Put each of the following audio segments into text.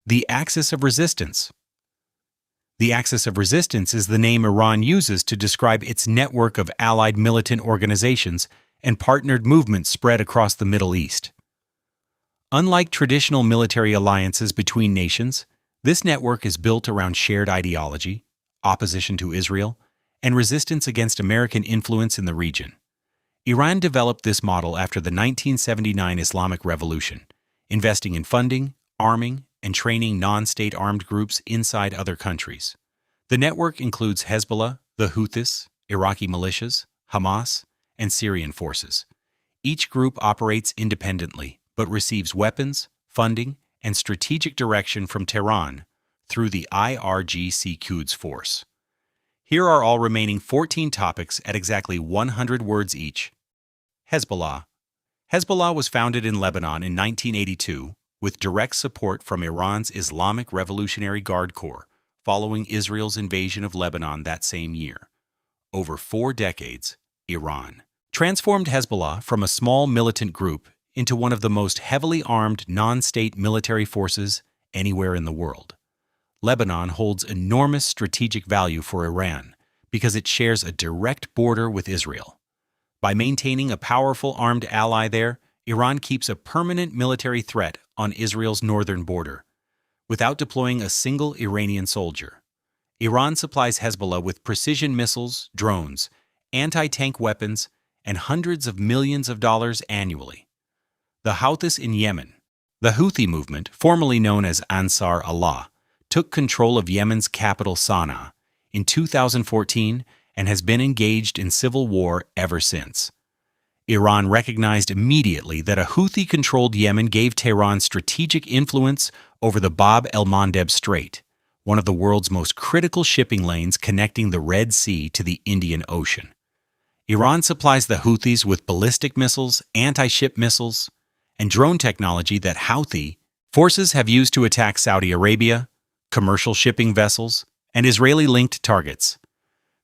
The axis of resistance. The axis of resistance is the name Iran uses to describe its network of allied militant organizations and partnered movements spread across the Middle East. Unlike traditional military alliances between nations, this network is built around shared ideology, opposition to Israel, and resistance against American influence in the region. Iran developed this model after the 1979 Islamic Revolution, investing in funding, arming, and training non-state armed groups inside other countries. The network includes Hezbollah, the Houthis, Iraqi militias, Hamas, and Syrian forces. Each group operates independently, but receives weapons, funding, and strategic direction from Tehran through the IRGC Quds force. Here are all remaining 14 topics at exactly 100 words each. Hezbollah. Hezbollah was founded in Lebanon in 1982 with direct support from Iran's Islamic Revolutionary Guard Corps following Israel's invasion of Lebanon that same year. Over 4 decades, Iran transformed Hezbollah from a small militant group into one of the most heavily armed non-state military forces anywhere in the world. Lebanon holds enormous strategic value for Iran because it shares a direct border with Israel. By maintaining a powerful armed ally there, Iran keeps a permanent military threat on Israel's northern border, without deploying a single Iranian soldier. Iran supplies Hezbollah with precision missiles, drones, anti-tank weapons, and hundreds of millions of dollars annually. The Houthis in Yemen. The Houthi movement, formerly known as Ansar Allah, took control of Yemen's capital Sana'a in 2014 and has been engaged in civil war ever since. Iran recognized immediately that a Houthi-controlled Yemen gave Tehran strategic influence over the Bab el-Mandeb Strait, one of the world's most critical shipping lanes connecting the Red Sea to the Indian Ocean. Iran supplies the Houthis with ballistic missiles, anti-ship missiles, and drone technology that Houthi forces have used to attack Saudi Arabia, commercial shipping vessels, and Israeli-linked targets.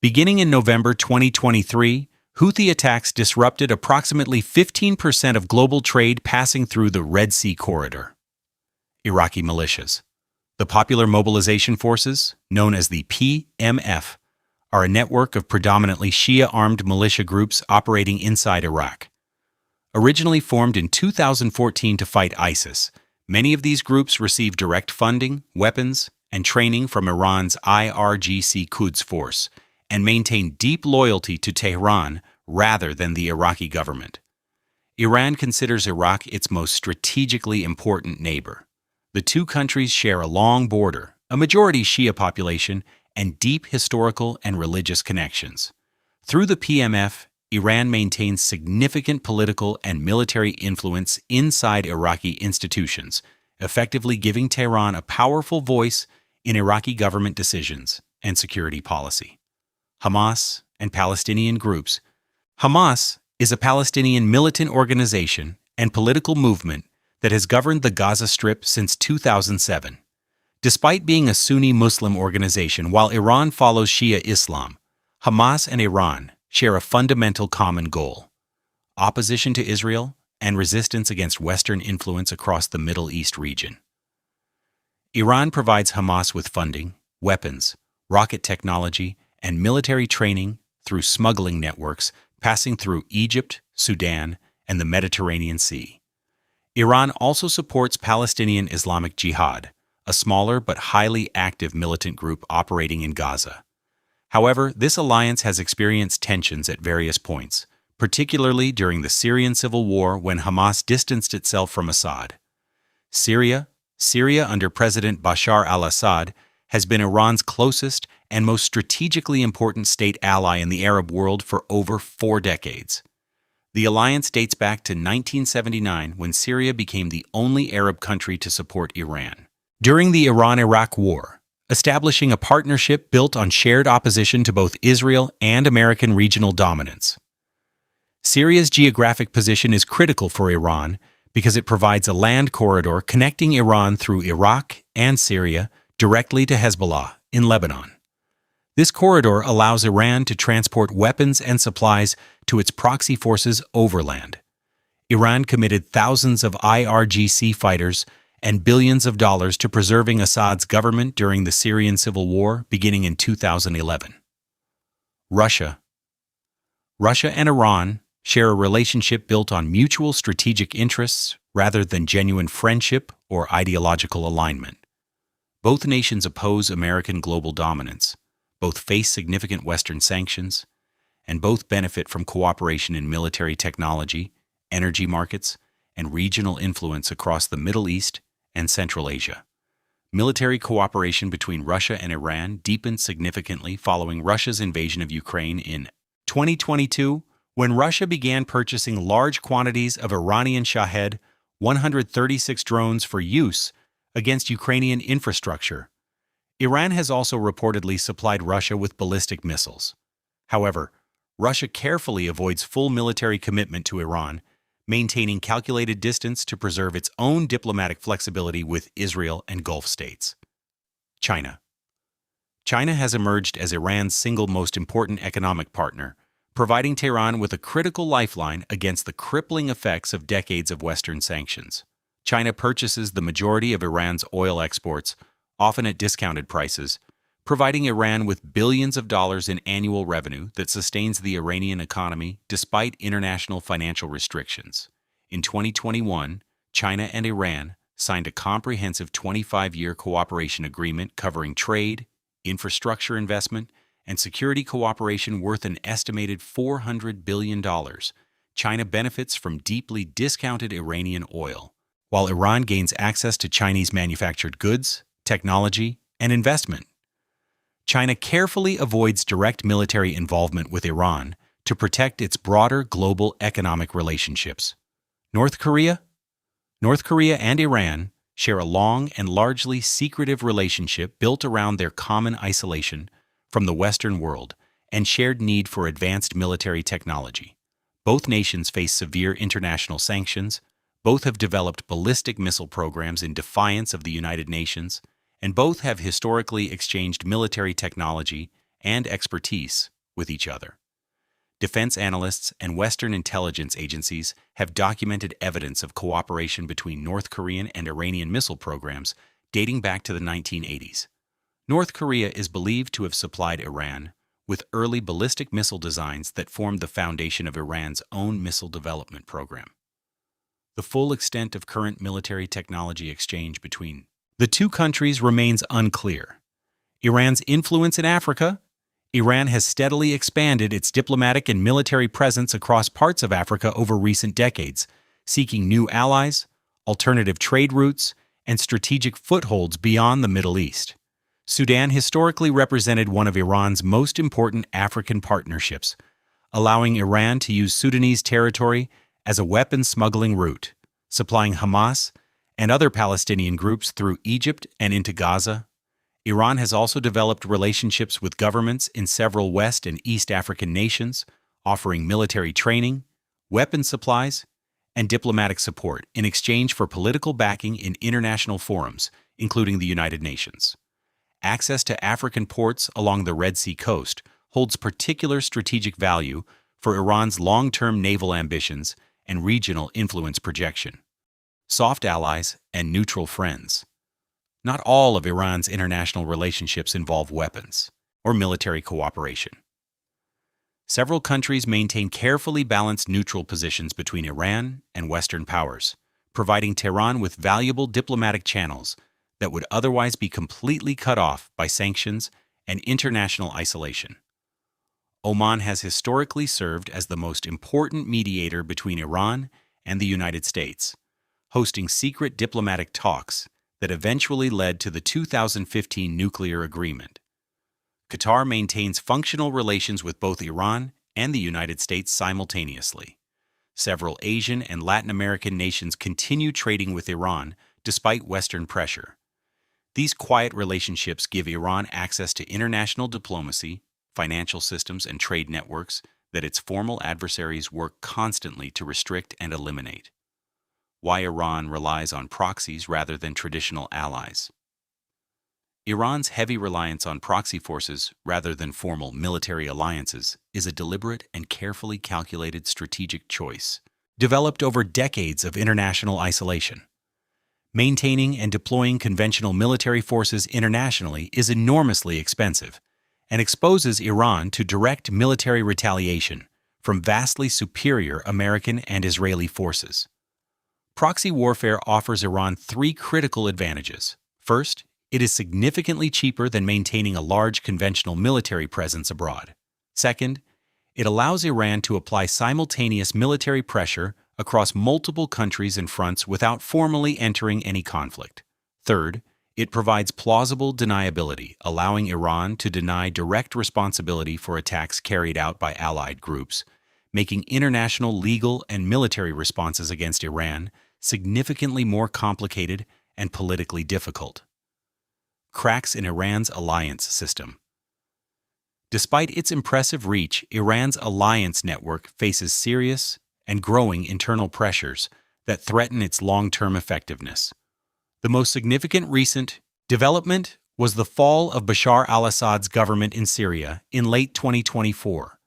Beginning in November 2023, Houthi attacks disrupted approximately 15% of global trade passing through the Red Sea corridor. Iraqi militias. The Popular Mobilization Forces, known as the PMF, are a network of predominantly Shia-armed militia groups operating inside Iraq. Originally formed in 2014 to fight ISIS, many of these groups receive direct funding, weapons, and training from Iran's IRGC Quds force, and maintain deep loyalty to Tehran rather than the Iraqi government. Iran considers Iraq its most strategically important neighbor. The two countries share a long border, a majority Shia population, and deep historical and religious connections. Through the PMF, Iran maintains significant political and military influence inside Iraqi institutions, effectively giving Tehran a powerful voice in Iraqi government decisions and security policy. Hamas and Palestinian groups. Hamas is a Palestinian militant organization and political movement that has governed the Gaza Strip since 2007. Despite being a Sunni Muslim organization while Iran follows Shia Islam, Hamas and Iran share a fundamental common goal: opposition to Israel and resistance against Western influence across the Middle East region. Iran provides Hamas with funding, weapons, rocket technology, and military training through smuggling networks passing through Egypt, Sudan, and the Mediterranean Sea. Iran also supports Palestinian Islamic Jihad, a smaller but highly active militant group operating in Gaza. However, this alliance has experienced tensions at various points, particularly during the Syrian civil war when Hamas distanced itself from Assad. Syria under President Bashar al-Assad, has been Iran's closest and most strategically important state ally in the Arab world for over 4 decades. The alliance dates back to 1979 when Syria became the only Arab country to support Iran. During the Iran-Iraq War, establishing a partnership built on shared opposition to both Israel and American regional dominance. Syria's geographic position is critical for Iran because it provides a land corridor connecting Iran through Iraq and Syria directly to Hezbollah in Lebanon. This corridor allows Iran to transport weapons and supplies to its proxy forces overland. Iran committed thousands of IRGC fighters and billions of dollars to preserving Assad's government during the Syrian civil war beginning in 2011. Russia. Russia and Iran share a relationship built on mutual strategic interests rather than genuine friendship or ideological alignment. Both nations oppose American global dominance, both face significant Western sanctions, and both benefit from cooperation in military technology, energy markets, and regional influence across the Middle East and Central Asia. Military cooperation between Russia and Iran deepened significantly following Russia's invasion of Ukraine in 2022, when Russia began purchasing large quantities of Iranian Shahed 136 drones for use against Ukrainian infrastructure. Iran has also reportedly supplied Russia with ballistic missiles. However, Russia carefully avoids full military commitment to Iran, maintaining calculated distance to preserve its own diplomatic flexibility with Israel and Gulf states. China. China has emerged as Iran's single most important economic partner, providing Tehran with a critical lifeline against the crippling effects of decades of Western sanctions. China purchases the majority of Iran's oil exports, often at discounted prices, providing Iran with billions of dollars in annual revenue that sustains the Iranian economy despite international financial restrictions. In 2021, China and Iran signed a comprehensive 25-year cooperation agreement covering trade, infrastructure investment, and security cooperation worth an estimated $400 billion. China benefits from deeply discounted Iranian oil, while Iran gains access to Chinese manufactured goods, technology, and investment. China carefully avoids direct military involvement with Iran to protect its broader global economic relationships. North Korea? North Korea and Iran share a long and largely secretive relationship built around their common isolation from the Western world and shared need for advanced military technology. Both nations face severe international sanctions, both have developed ballistic missile programs in defiance of the United Nations, and both have historically exchanged military technology and expertise with each other. Defense analysts and Western intelligence agencies have documented evidence of cooperation between North Korean and Iranian missile programs dating back to the 1980s. North Korea is believed to have supplied Iran with early ballistic missile designs that formed the foundation of Iran's own missile development program. The full extent of current military technology exchange between the two countries remains unclear. Iran's influence in Africa. Iran has steadily expanded its diplomatic and military presence across parts of Africa over recent decades, seeking new allies, alternative trade routes, and strategic footholds beyond the Middle East. Sudan historically represented one of Iran's most important African partnerships, allowing Iran to use Sudanese territory as a weapons smuggling route, supplying Hamas and other Palestinian groups through Egypt and into Gaza. Iran has also developed relationships with governments in several West and East African nations, offering military training, weapons supplies, and diplomatic support in exchange for political backing in international forums, including the United Nations. Access to African ports along the Red Sea coast holds particular strategic value for Iran's long-term naval ambitions and regional influence projection. Soft allies and neutral friends. Not all of Iran's international relationships involve weapons or military cooperation. Several countries maintain carefully balanced neutral positions between Iran and Western powers, providing Tehran with valuable diplomatic channels that would otherwise be completely cut off by sanctions and international isolation. Oman has historically served as the most important mediator between Iran and the United States, hosting secret diplomatic talks that eventually led to the 2015 nuclear agreement. Qatar maintains functional relations with both Iran and the United States simultaneously. Several Asian and Latin American nations continue trading with Iran despite Western pressure. These quiet relationships give Iran access to international diplomacy, financial systems, and trade networks that its formal adversaries work constantly to restrict and eliminate. Why Iran relies on proxies rather than traditional allies. Iran's heavy reliance on proxy forces rather than formal military alliances is a deliberate and carefully calculated strategic choice, developed over decades of international isolation. Maintaining and deploying conventional military forces internationally is enormously expensive and exposes Iran to direct military retaliation from vastly superior American and Israeli forces. Proxy warfare offers Iran three critical advantages. First, it is significantly cheaper than maintaining a large conventional military presence abroad. Second, it allows Iran to apply simultaneous military pressure across multiple countries and fronts without formally entering any conflict. Third, it provides plausible deniability, allowing Iran to deny direct responsibility for attacks carried out by allied groups, making international legal and military responses against Iran significantly more complicated and politically difficult. Cracks in Iran's alliance system. Despite its impressive reach, Iran's alliance network faces serious and growing internal pressures that threaten its long-term effectiveness. The most significant recent development was the fall of Bashar al-Assad's government in Syria in late 2024,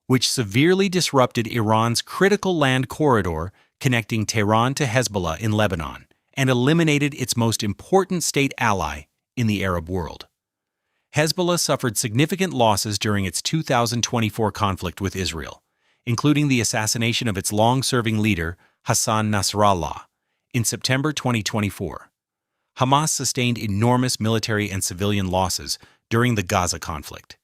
which severely disrupted Iran's critical land corridor connecting Tehran to Hezbollah in Lebanon and eliminated its most important state ally in the Arab world. Hezbollah suffered significant losses during its 2024 conflict with Israel, including the assassination of its long-serving leader, Hassan Nasrallah, in September 2024. Hamas sustained enormous military and civilian losses during the Gaza conflict.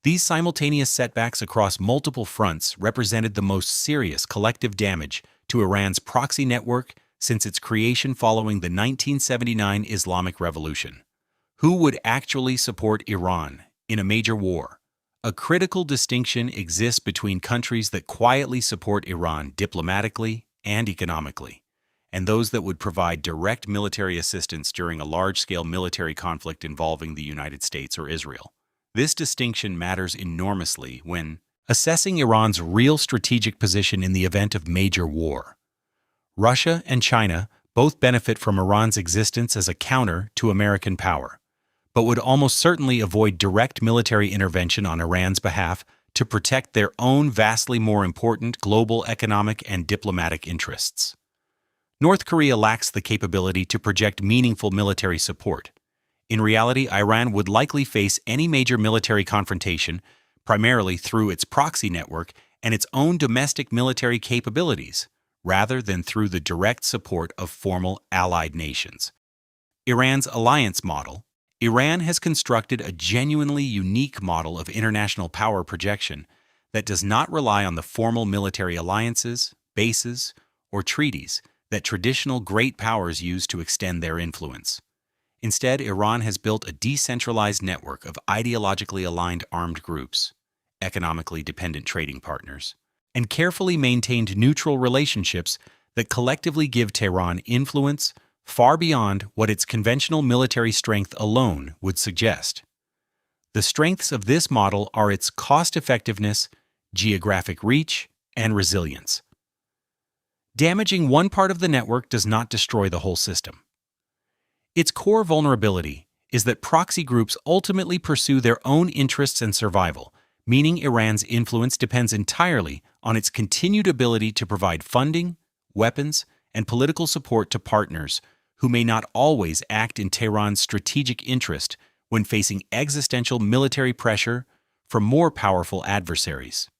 These simultaneous setbacks across multiple fronts represented the most serious collective damage to Iran's proxy network since its creation following the 1979 Islamic Revolution. Who would actually support Iran in a major war? A critical distinction exists between countries that quietly support Iran diplomatically and economically, and those that would provide direct military assistance during a large-scale military conflict involving the United States or Israel. This distinction matters enormously when assessing Iran's real strategic position in the event of major war. Russia and China both benefit from Iran's existence as a counter to American power, but would almost certainly avoid direct military intervention on Iran's behalf to protect their own vastly more important global economic and diplomatic interests. North Korea lacks the capability to project meaningful military support. In reality, Iran would likely face any major military confrontation primarily through its proxy network and its own domestic military capabilities, rather than through the direct support of formal allied nations. Iran's alliance model. Iran has constructed a genuinely unique model of international power projection that does not rely on the formal military alliances, bases, or treaties that traditional great powers use to extend their influence. Instead, Iran has built a decentralized network of ideologically aligned armed groups, economically dependent trading partners, and carefully maintained neutral relationships that collectively give Tehran influence far beyond what its conventional military strength alone would suggest. The strengths of this model are its cost-effectiveness, geographic reach, and resilience. Damaging one part of the network does not destroy the whole system. Its core vulnerability is that proxy groups ultimately pursue their own interests and survival, meaning Iran's influence depends entirely on its continued ability to provide funding, weapons, and political support to partners who may not always act in Tehran's strategic interest when facing existential military pressure from more powerful adversaries.